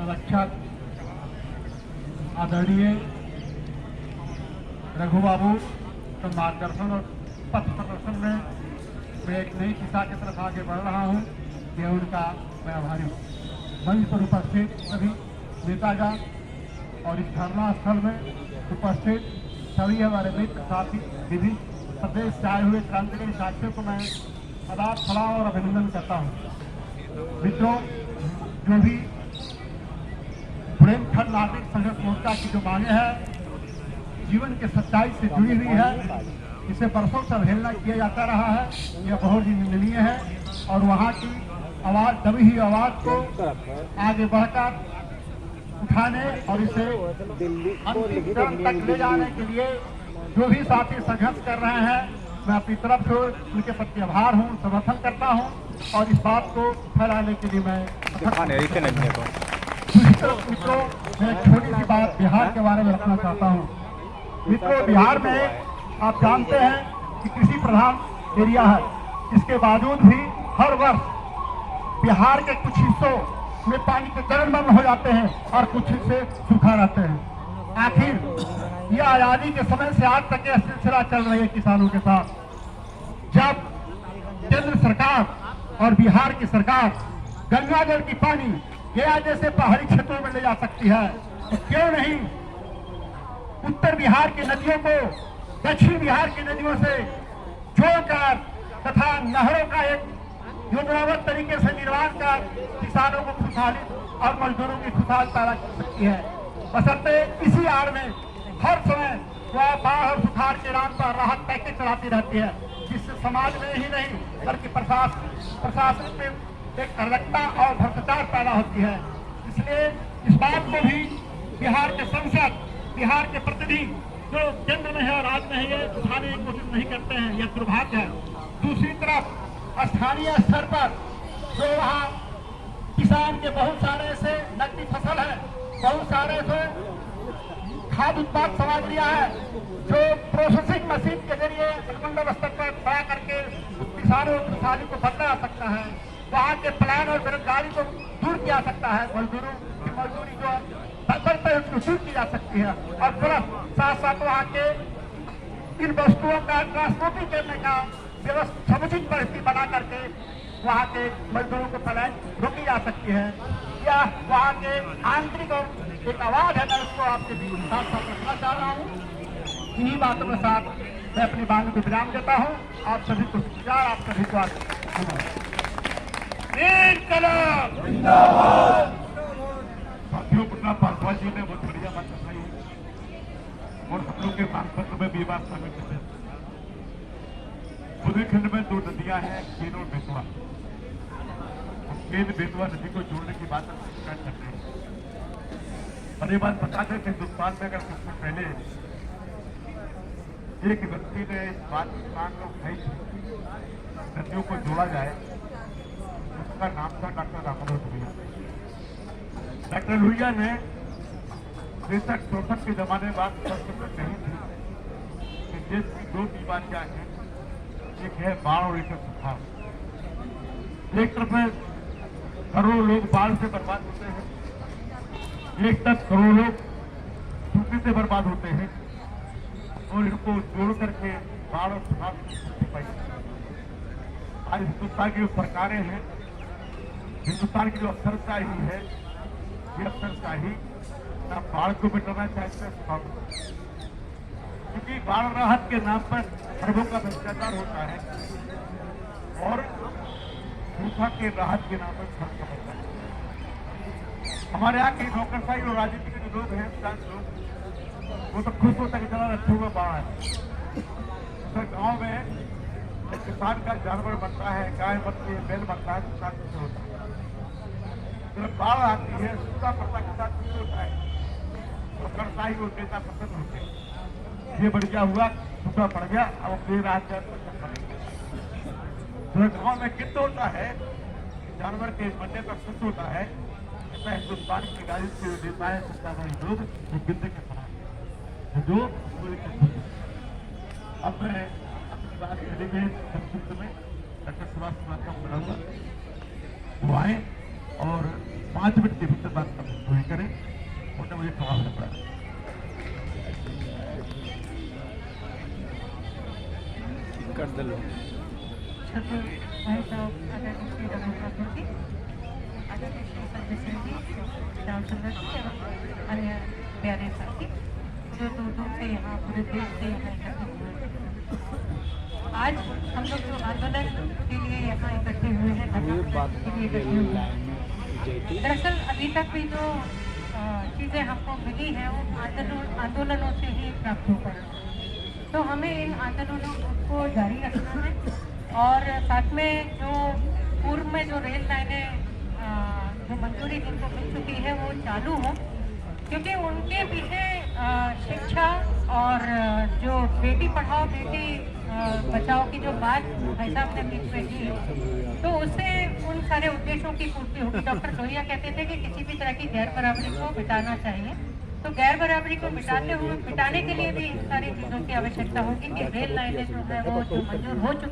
संरक्षक आदरणीय रघु बाबू तो मार्गदर्शन और पथ प्रदर्शन में मैं एक नई दिशा की तरफ आगे बढ़ रहा हूँ, यह उनका मैं आभारी हूँ। मंच पर उपस्थित सभी नेतागण और इस धरना स्थल में उपस्थित सभी हमारे मित्र साथी विभिन्न प्रदेश से आए हुए क्रांतिकारी साथियों को मैं आदाब सलाम और अभिनंदन करता हूँ। मित्रों, जो भी बुंदेलखंड नागरिक संघर्ष मोर्चा की जो मांगे हैं जीवन के सच्चाई से जुड़ी हुई है, इसे बरसों से अवहेलना किया जाता रहा है, यह बहुत ही निंदनीय है और वहाँ की आवाज, दबी हुई आवाज को आगे बढ़कर उठाने और इसे अंतिम चरण तक ले जाने के लिए जो भी साथी संघर्ष कर रहे हैं, मैं अपनी तरफ से उनके प्रति आभार हूँ, समर्थन करता हूँ और इस बात को फैलाने के लिए मैं दूसरी तरफ मित्रों, मैं एक छोटी सी बात बिहार के बारे में रखना चाहता हूँ। मित्रों, बिहार में आप जानते हैं कि कृषि प्रधान एरिया है, इसके बावजूद भी हर वर्ष बिहार के कुछ हिस्सों में पानी के चरणबंद हो जाते हैं और कुछ हिस्से सूखा रहते हैं। आखिर यह आजादी के समय से आज तक यह सिलसिला चल रही है किसानों के साथ। जब केंद्र सरकार और बिहार की सरकार गंगा जल की पानी गया जैसे पहाड़ी क्षेत्रों में ले जा सकती है, तो क्यों नहीं उत्तर बिहार की नदियों को दक्षिण बिहार की नदियों से जोड़कर तथा नहरों का एक योजनाबद्ध तरीके से निर्माण कर किसानों को खुशहाली और मजदूरों की खुशहाल पैदा कर सकती है। बशर्ते इसी आड़ में हर समय वह बाढ़ और सुखाड़ के नाम पर राहत पैकेज चलाती रहती है, जिससे समाज में ही नहीं बल्कि प्रशासन में एक अराजकता और भ्रष्टाचार पैदा होती है। इसलिए इस बात को भी बिहार के संसद, बिहार के प्रतिनिधि जो केंद्र में है और राज्य में है, ये उठाने की कोशिश नहीं करते हैं, यह दुर्भाग्य है। दूसरी तरफ स्थानीय स्तर पर जो वहाँ किसान के बहुत सारे ऐसे नकदी फसल है, बहुत सारे ऐसे खाद्य उत्पाद सामग्रियां है जो प्रोसेसिंग मशीन के जरिए अनुमंडल स्तर पर बड़ा करके किसानों की खुशहाली को बदला जा सकता है। वहाँ के प्लान और बेरोजगारी को दूर किया जा सकता है, मजदूरों की मजदूरी जो बढ़ते है उसको दूर की जा सकती है और प्लस साथ साथ वहाँ के इन वस्तुओं का ट्रांसपोर्टिंग करने का व्यवस्था समुचित परिस्थिति बना करके वहाँ के मजदूरों को पलायन रोकी जा सकती है। या वहाँ के आंतरिक और एक आवाज है, मैं उसको आपके साथ साथ रखना चाह रहा हूँ। इन्हीं बातों के साथ मैं अपनी वाणी को विराम देता हूँ। आप सभी को विचार, आप सभी को साथियों, पुन्ना पासवान जी ने बहुत बढ़िया बात बताई और हम लोग के सांसद में भी बात शामिल है। बुंदेलखंड में दो नदियां हैं, केन और बेतवा। केन बेतवा नदी को जोड़ने की बात करते हैं और ये बात बता दें कि हिंदुस्तान में अगर कुछ पहले एक व्यक्ति ने इस बात की मांग उठाई नदियों को जोड़ा जाए, उसका नाम था डॉक्टर रामाधव लोहिया। डॉक्टर लोहिया ने 63-64 के जमाने में बात कही थी कि देश की दो बीमारियां हैं, एक है बाढ़ और एक है सुखाड़। एक तरफ करोड़ों लोग बाढ़ से बर्बाद होते हैं, एक तरफ करोड़ों लोग सूखे से बर्बाद होते हैं और इनको जोड़ करके बाढ़ और सुखाड़ पाई। आज हिंदुस्तान की जो सरकारें हैं, हिंदुस्तान की जो अफसरशाही है, ये अफसरशाही ना बाढ़ को मिटाना चाहते हैं, सुखाड़ को, क्योंकि बाढ़ राहत के नाम पर अरबों का भ्रष्टाचार होता है और सूखा के राहत के नाम पर खर्च होता है। हमारे यहाँ के नौकरशाही और राजनीति के जो लोग हैं, लोग, वो तो खुश होता है कि चला रखे हुआ बाढ़ है। तो गाँव में किसान का जानवर बनता है, गाय बनती है, बैल बनता है, किसान खुश होता है। जब बाढ़ आती है, सूखा पड़ता किसान खुश होता है, नौकरशाही और नेता पसंद होते हैं। ये बढ़िया हुआ, सूखा पड़ गया, अब अपनी रात तो गाँव में कित होता है, जानवर के बनने पर खुश होता है। ऐसा हिंदुस्तान की राजनीति के नेता है, सत्ताधारी लोग जो गिद्ध के समान है, जो अब मैं अपनी बात करेंगे संक्षिप्त में। डॉक्टर सुभाष का बुलाऊंगा, वो आए और 5 मिनट के भीतर बात पूरी करें, उसने मुझे प्रभाव नहीं पड़ा। भाई साहब आदरणीय श्री रमेश ठाकुर जी, आदरणीय श्री संजय सिंह जी, राम सुंदर जी एवं अन्य प्यारे साथी जो दूर दूर से यहाँ पूरे देश से यहाँ इकट्ठे हुए हैं। आज हम लोग जो आंदोलन के लिए यहाँ इकट्ठे हुए हैं, के लिए इकट्ठे हुए हैं, दरअसल अभी तक भी जो चीज़ें हमको मिली हैं वो आंदोलनों से ही प्राप्त हो पाई। तो हमें इन आंदोलनों को जारी रखना है और साथ में जो पूर्व में जो रेल लाइनें जो मंजूरी जिनको मिल चुकी है वो चालू हो, क्योंकि उनके पीछे शिक्षा और जो बेटी पढ़ाओ बेटी बचाओ की जो बात भाई साहब ने बीच में की, तो उससे उन सारे उद्देश्यों की पूर्ति होगी। डॉक्टर लोहिया कहते थे कि किसी भी तरह की गैर बराबरी को मिटाना चाहिए, तो गैर बराबरी को मिटाने के लिए भी इन सारी चीज़ों की आवश्यकता होगी कि रेल लाइनें जो है वो जो मंजूर हो चुकी